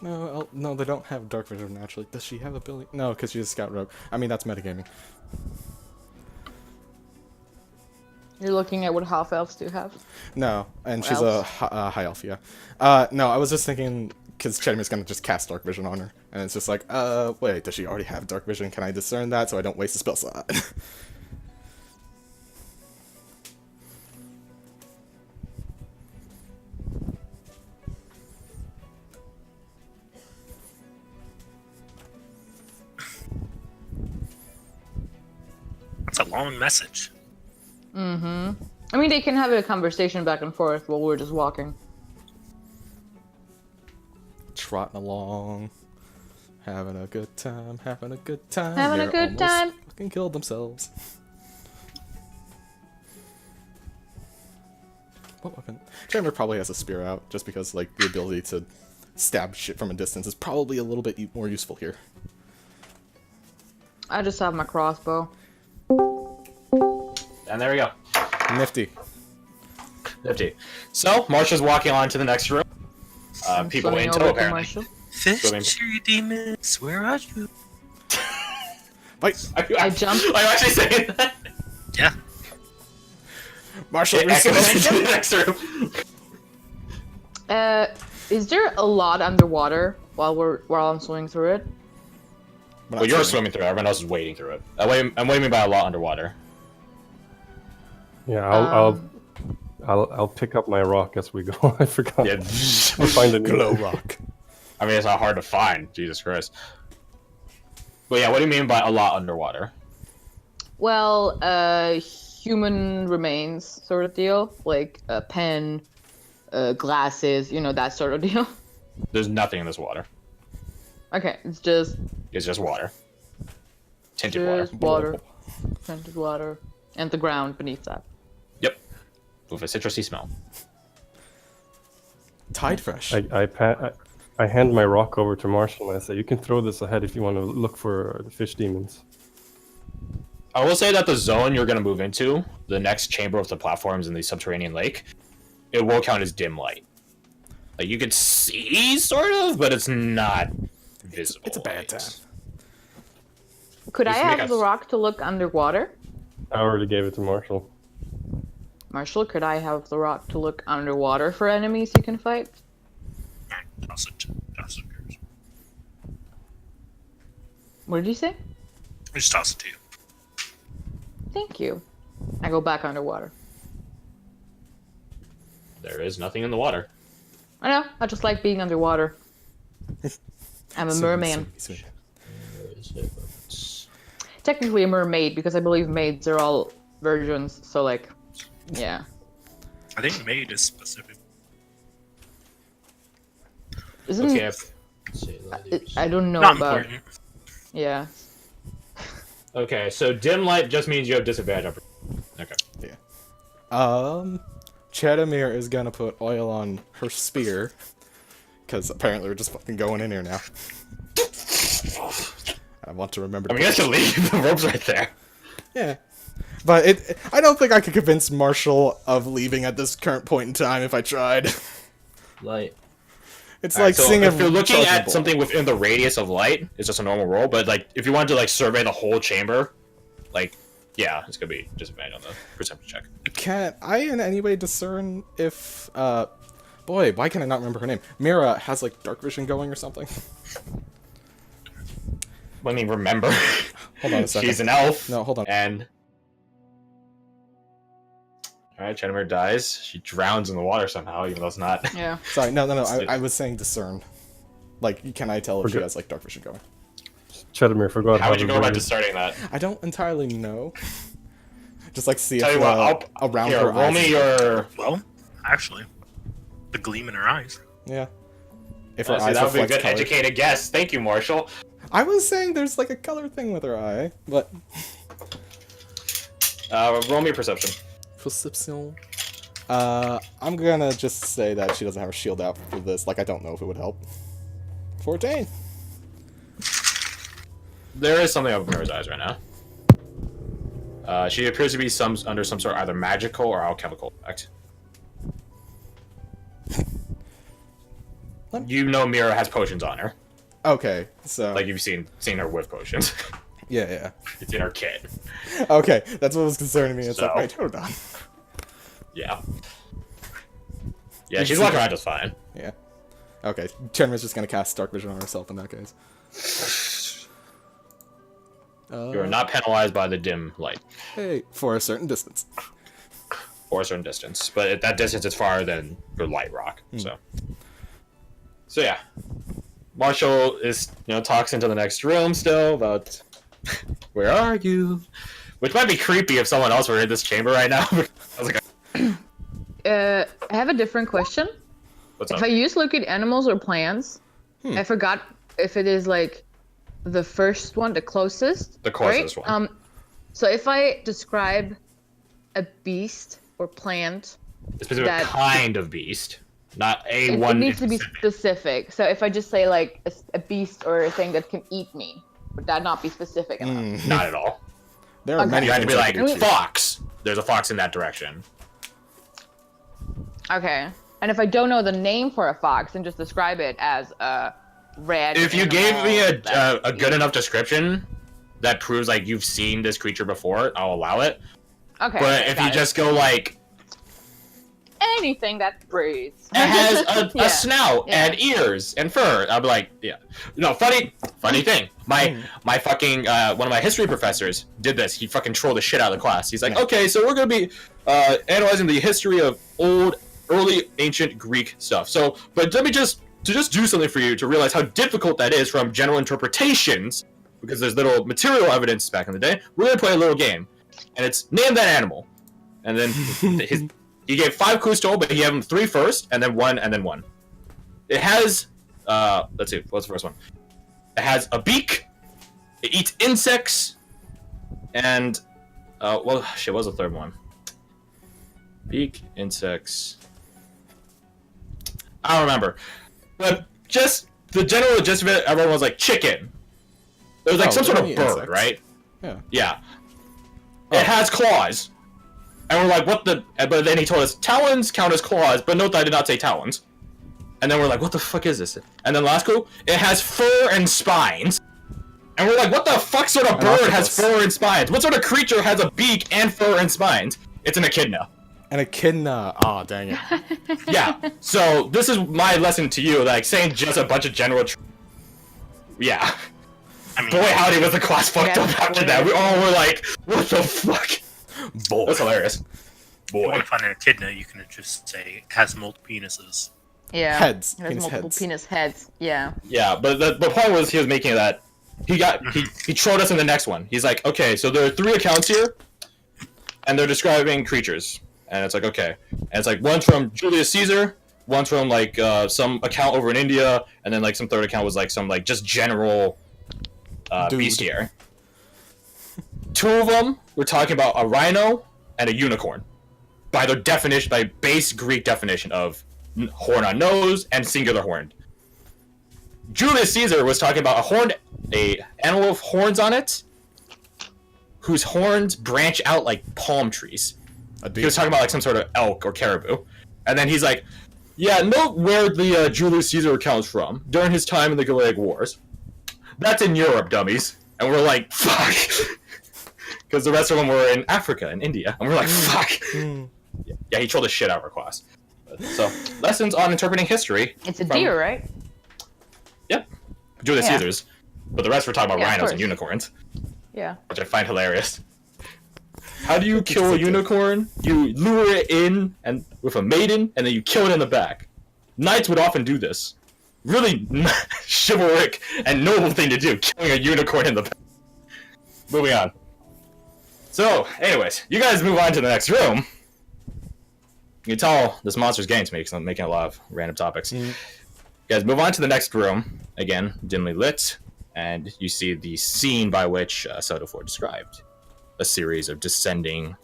Speaker 3: No, they don't have dark vision naturally. Does she have ability? No, because she's a scout rogue. I mean, that's metagaming.
Speaker 2: You're looking at what half elves do have.
Speaker 3: No, and she's
Speaker 2: Elves?
Speaker 3: high elf, yeah. No, I was just thinking, because Chedimir's gonna just cast dark vision on her. And it's just like, wait, does she already have dark vision? Can I discern that so I don't waste a spell slot?
Speaker 5: That's a long message.
Speaker 2: I mean, they can have a conversation back and forth while we're just walking.
Speaker 3: Trotting along, having a good time, having a good time.
Speaker 2: Having a
Speaker 3: They're
Speaker 2: good
Speaker 3: almost
Speaker 2: time.
Speaker 3: Fucking killed themselves. What weapon? Chedimir probably has a spear out, just because, like, the ability to stab shit from a distance is probably a little bit more useful here.
Speaker 2: I just have my crossbow.
Speaker 1: And there we go.
Speaker 3: Nifty.
Speaker 1: Nifty. So, Marsha's walking on to the next room. People
Speaker 2: Swimming
Speaker 1: in
Speaker 2: over
Speaker 1: tow,
Speaker 2: to
Speaker 1: apparently.
Speaker 2: Marshall.
Speaker 5: Fishery demons, where are you?
Speaker 3: Fight!
Speaker 2: I jumped.
Speaker 1: Are you actually saying that?
Speaker 5: Yeah.
Speaker 3: Marshall,
Speaker 1: It echoes
Speaker 3: resurrect
Speaker 1: into
Speaker 3: him!
Speaker 1: the next room.
Speaker 2: Is there a lot underwater while I'm swimming through it?
Speaker 3: We're
Speaker 1: Well,
Speaker 3: not
Speaker 1: you're
Speaker 3: swimming.
Speaker 1: swimming through it. Everyone else is wading through it. I'm wading by a lot underwater.
Speaker 4: Yeah, I'll pick up my rock as we go. I forgot.
Speaker 1: Yeah.
Speaker 4: I'll find a new
Speaker 3: Glow
Speaker 4: one.
Speaker 3: rock.
Speaker 1: I mean, it's not hard to find. Jesus Christ. But yeah, what do you mean by a lot underwater?
Speaker 2: Well, human remains sort of deal, like a pen, glasses, that sort of deal.
Speaker 1: There's nothing in this water.
Speaker 2: Okay, it's just
Speaker 1: It's just water. Tinted water.
Speaker 2: water, tinted water, and the ground beneath that.
Speaker 1: Yep. With a citrusy smell.
Speaker 3: Tide fresh.
Speaker 4: I hand my rock over to Marshall and I say, "You can throw this ahead if you want to look for the fish demons."
Speaker 1: I will say that the zone you're going to move into, the next chamber of the platforms in the subterranean lake, it will count as dim light. Like, you could see, sort of, but it's not visible.
Speaker 3: It's a bad
Speaker 1: light.
Speaker 3: time.
Speaker 2: Could I
Speaker 1: Just make
Speaker 2: have
Speaker 1: us-
Speaker 2: the rock to look underwater?
Speaker 4: I already gave it to Marshall.
Speaker 2: Marshall, could I have the rock to look underwater for enemies you can fight?
Speaker 5: Toss it. Toss it.
Speaker 2: What did you say?
Speaker 5: Just toss it to you.
Speaker 2: Thank you. I go back underwater.
Speaker 1: There is nothing in the water.
Speaker 2: I know, I just like being underwater. I'm a merman.
Speaker 3: Sweet.
Speaker 2: Technically a mermaid, because I believe maids are all virgins, so like, yeah.
Speaker 5: I think maid is specific.
Speaker 2: Isn't
Speaker 1: Okay.
Speaker 2: I don't know
Speaker 5: Not
Speaker 2: about
Speaker 5: important.
Speaker 2: yeah.
Speaker 1: Okay, so dim light just means you have disadvantage. Okay.
Speaker 3: Chedimir is gonna put oil on her spear, because apparently we're just fucking going in here now. I want to remember.
Speaker 1: I mean, you guys can leave. The rope's right there.
Speaker 3: Yeah. But I don't think I could convince Marshall of leaving at this current point in time if I tried.
Speaker 1: Light.
Speaker 3: It's
Speaker 1: Alright,
Speaker 3: like
Speaker 1: so
Speaker 3: seeing
Speaker 1: if
Speaker 3: a
Speaker 1: you're looking
Speaker 3: charging
Speaker 1: at
Speaker 3: ball.
Speaker 1: something within the radius of light, it's just a normal roll. But like, if you wanted to like survey the whole chamber, like, yeah, it's gonna be disadvantage on the perception check.
Speaker 3: Can I in any way discern if, boy, why can I not remember her name? Mira has, like, dark vision going or something?
Speaker 1: Let me remember.
Speaker 3: Hold on a second.
Speaker 1: She's an elf.
Speaker 3: No, hold on.
Speaker 1: And alright, Chenamir dies. She drowns in the water somehow, even though it's not.
Speaker 2: Yeah.
Speaker 3: Sorry, no. I was saying discern. Like, can I tell if she has, like, dark vision going?
Speaker 4: Chedamir forgot
Speaker 1: How would you
Speaker 4: to
Speaker 1: go about
Speaker 4: breathe.
Speaker 1: discerning that?
Speaker 3: I don't entirely know. Just, like, see
Speaker 1: Tell
Speaker 3: if
Speaker 1: you what,
Speaker 3: around
Speaker 1: here,
Speaker 3: her
Speaker 1: roll
Speaker 3: eyes.
Speaker 1: me your.
Speaker 5: Well, actually, the gleam in her eyes.
Speaker 3: Yeah. If her
Speaker 1: See,
Speaker 3: eyes
Speaker 1: that would be a
Speaker 3: reflect
Speaker 1: good
Speaker 3: color.
Speaker 1: educated guess. Thank you, Marshall.
Speaker 3: I was saying there's, like, a color thing with her eye, but...
Speaker 1: Roll me a perception.
Speaker 3: Perception. I'm gonna just say that she doesn't have her shield out for this. Like, I don't know if it would help. 14.
Speaker 1: There is something up in Mira's eyes right now. She appears to be under some sort of either magical or alchemical effect. You know Mira has potions on her.
Speaker 3: Okay, so...
Speaker 1: Like you've seen her with potions.
Speaker 3: Yeah.
Speaker 1: It's in her kit.
Speaker 3: Okay, that's what was concerning me. It's like,
Speaker 1: So-
Speaker 3: wait, hold on.
Speaker 1: Yeah. Yeah, she's walking around just fine.
Speaker 3: Yeah. Okay, Chenra's just gonna cast Dark Vision on herself in that case.
Speaker 1: You're not penalized by the dim light
Speaker 3: Hey, for a certain distance.
Speaker 1: for a certain distance, but at that distance it's farther than your light rock. So yeah, Marshall is talks into the next room still about where are you, which might be creepy if someone else were in this chamber right now. I was like,
Speaker 2: I have a different question.
Speaker 1: what's
Speaker 2: If
Speaker 1: up?
Speaker 2: I use look at animals or plants, I forgot if it is like the first one, the closest.
Speaker 1: The closest
Speaker 2: right?
Speaker 1: one.
Speaker 2: So if I describe a beast or plant,
Speaker 1: A specific
Speaker 2: that-
Speaker 1: kind of beast, not a
Speaker 2: it
Speaker 1: one.
Speaker 2: needs to be specific. So if I just say like a beast or a thing that can eat me, would that not be specific enough?
Speaker 1: Not at all.
Speaker 3: There are
Speaker 2: Okay.
Speaker 3: many
Speaker 1: You have to be
Speaker 3: things
Speaker 1: like
Speaker 3: that could eat you.
Speaker 1: fox. There's a fox in that direction.
Speaker 2: Okay. And if I don't know the name for a fox, then just describe it as a red.
Speaker 1: If you gave me
Speaker 2: animal that-
Speaker 1: a good enough description that proves like you've seen this creature before, I'll allow it.
Speaker 2: Okay.
Speaker 1: But
Speaker 2: okay,
Speaker 1: if
Speaker 2: got
Speaker 1: you
Speaker 2: it.
Speaker 1: just go like
Speaker 2: anything that breathes,
Speaker 1: it has a
Speaker 2: Yeah.
Speaker 1: snout
Speaker 2: Yeah.
Speaker 1: and ears and fur, I'll be like, yeah. No, funny thing. My fucking one of my history professors did this. He fucking trolled the shit out of the class. He's like, okay, so we're gonna be analyzing the history of early ancient Greek stuff. So, but let me just do something for you to realize how difficult that is from general interpretations, because there's little material evidence back in the day. We're gonna play a little game, and it's name that animal. And then he gave 5 clues total, but he gave them 3 first, and then 1, and then 1. It has let's see, what's the first one? It has a beak. It eats insects, and well, shit, what was the third one? Beak, insects. I don't remember, but just the general gist of it, everyone was like chicken. It was like
Speaker 3: Oh,
Speaker 1: some sort of
Speaker 3: only
Speaker 1: bird,
Speaker 3: insects.
Speaker 1: right?
Speaker 3: Yeah.
Speaker 1: Yeah.
Speaker 3: Oh.
Speaker 1: It has claws. And we're like, what the... But then he told us, talons count as claws, but note that I did not say talons. And then we're like, what the fuck is this? And then last clue, it has fur and spines. And we're like, what the fuck sort of
Speaker 3: An
Speaker 1: bird has
Speaker 3: octopus.
Speaker 1: fur and spines? What sort of creature has a beak and fur and spines? It's an echidna.
Speaker 3: And echidna. Aw, dang it.
Speaker 1: Yeah. So this is my lesson to you, like saying just a bunch of general... Yeah.
Speaker 5: I mean,
Speaker 1: Boy, howdy was the class fucked
Speaker 2: Yeah,
Speaker 1: up after that. We all were like, what the fuck?
Speaker 3: Boy.
Speaker 1: That's hilarious.
Speaker 5: if you
Speaker 1: Boy.
Speaker 5: want to find an echidna, you can just say it has multiple penises.
Speaker 2: yeah,
Speaker 3: Heads.
Speaker 2: It has
Speaker 3: Penis
Speaker 2: multiple
Speaker 3: heads.
Speaker 2: penis heads. Yeah.
Speaker 1: Yeah, but the point was he was making that he trolled us in the next one. He's like, okay, so there are 3 accounts here, and they're describing creatures, and it's like, okay, and it's like one's from Julius Caesar, one's from like some account over in India, and then like some third account was like some like just general
Speaker 3: Dude.
Speaker 1: bestiary. 2 of them were talking about a rhino and a unicorn, by their definition, by base Greek definition of horn on nose and singular horn. Julius Caesar was talking about a animal with horns on it, whose horns branch out like palm trees. He was talking about like some sort of elk or caribou, and then he's like, "Yeah, note where the Julius Caesar comes from during his time in the Gallic Wars. That's in Europe, dummies." And we're like, "Fuck," because the rest of them were in Africa and India, and we're like, "Fuck." Yeah, he trolled the shit out of our class. So, lessons on interpreting history.
Speaker 2: It's a deer, right?
Speaker 1: Yep, Julius
Speaker 2: Yeah.
Speaker 1: Caesar's. But the rest were talking about
Speaker 2: Yeah, of
Speaker 1: rhinos and
Speaker 2: course.
Speaker 1: unicorns,
Speaker 2: Yeah.
Speaker 1: which I find hilarious. How do you kill a unicorn? You lure it in and with a maiden, and then you kill it in the back. Knights would often do this. Really chivalric and noble thing to do, killing a unicorn in the back. Moving on. So, anyways, you guys move on to the next room. You can tell this monster's getting to me because I'm making a lot of random topics. You guys move on to the next room. Again, dimly lit, and you see the scene by which Soda 4 described. A series of descending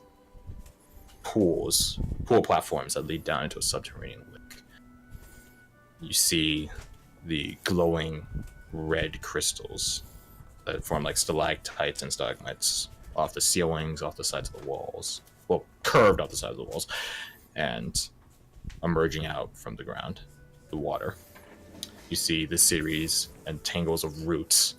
Speaker 1: pool platforms that lead down into a subterranean lake. You see the glowing red crystals that form like stalactites and stalagmites off the ceilings, off the sides of the walls. Well, curved off the sides of the walls. And emerging out from the ground, the water. You see the series and tangles of roots